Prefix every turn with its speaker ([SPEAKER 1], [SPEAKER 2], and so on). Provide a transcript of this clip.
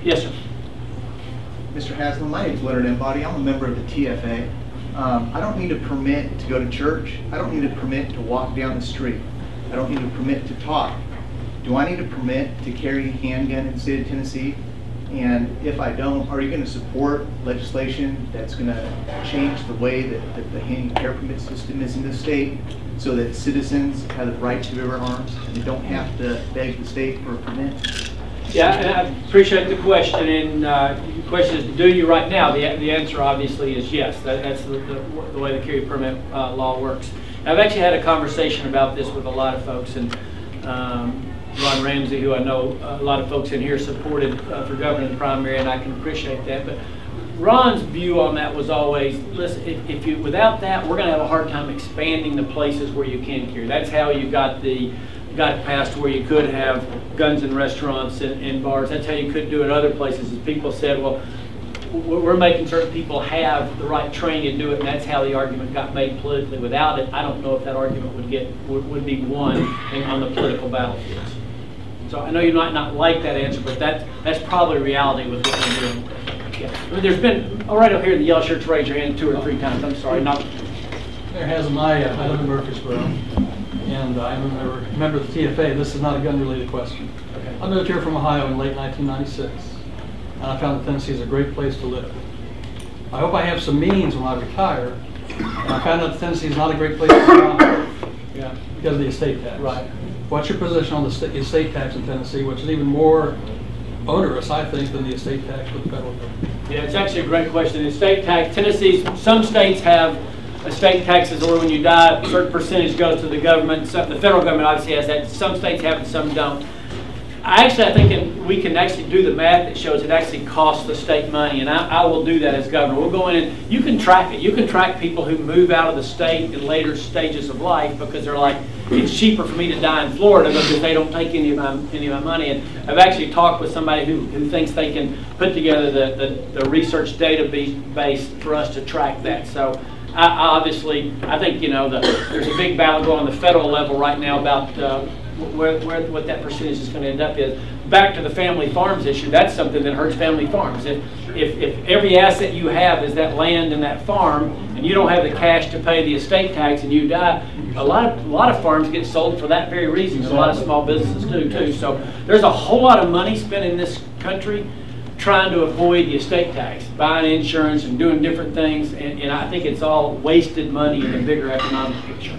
[SPEAKER 1] Yes, sir.
[SPEAKER 2] Mr. Haslam, my name is Leonard Embody. I'm a member of the TFA. I don't need a permit to go to church. I don't need a permit to walk down the street. I don't need a permit to talk. Do I need a permit to carry a handgun in the state of Tennessee? And if I don't, are you going to support legislation that's going to change the way that the handgun carry permit system is in the state so that citizens have the right to bear arms and they don't have to beg the state for a permit?
[SPEAKER 1] Yeah, and I appreciate the question. And the question is, do you right now? The answer obviously is yes. That's the way the carry permit law works. And I've actually had a conversation about this with a lot of folks, and Ron Ramsey, who I know a lot of folks in here supported for governor in the primary, and I can appreciate that. But Ron's view on that was always, listen, if you without that, we're going to have a hard time expanding the places where you can carry. That's how you got it passed where you could have guns in restaurants and bars. That's how you could do it other places. As people said, well, we're making certain people have the right training to do it, and that's how the argument got made politically. Without it, I don't know if that argument would be won on the political battlefields. So I know you might not like that answer, but that's probably reality with what we're doing. Yeah. I mean, there's been, right up here in the yellow shirts, raise your hand 2 or 3 times. I'm sorry, not.
[SPEAKER 3] Mayor Haslam, I live in Murfreesboro, and I'm a member of the TFA. This is not a gun-related question.
[SPEAKER 1] Okay.
[SPEAKER 3] I moved here from Ohio in late 1996, and I found that Tennessee is a great place to live. I hope I have some means when I retire, and I found out that Tennessee is not a great place to retire because of the estate tax.
[SPEAKER 1] Right.
[SPEAKER 3] What's your position on the estate tax in Tennessee, which is even more onerous, I think, than the estate tax with the federal government?
[SPEAKER 1] Yeah, it's actually a great question. The estate tax, Tennessee, some states have estate taxes where when you die, a certain percentage goes to the government. So the federal government obviously has that. Some states have it, some don't. I think we can actually do the math that shows it actually costs the state money, and I will do that as governor. We'll go in and you can track it. You can track people who move out of the state in later stages of life because they're like, it's cheaper for me to die in Florida because they don't take any of my money. And I've actually talked with somebody who thinks they can put together the research database for us to track that. So I think there's a big battle going on the federal level right now about what that percentage is going to end up is. Back to the family farms issue, that's something that hurts family farms. If every asset you have is that land and that farm, and you don't have the cash to pay the estate tax and you die, a lot of farms get sold for that very reason. A lot of small businesses do too. So there's a whole lot of money spent in this country trying to avoid the estate tax, buying insurance and doing different things, and I think it's all wasted money in the bigger economic picture.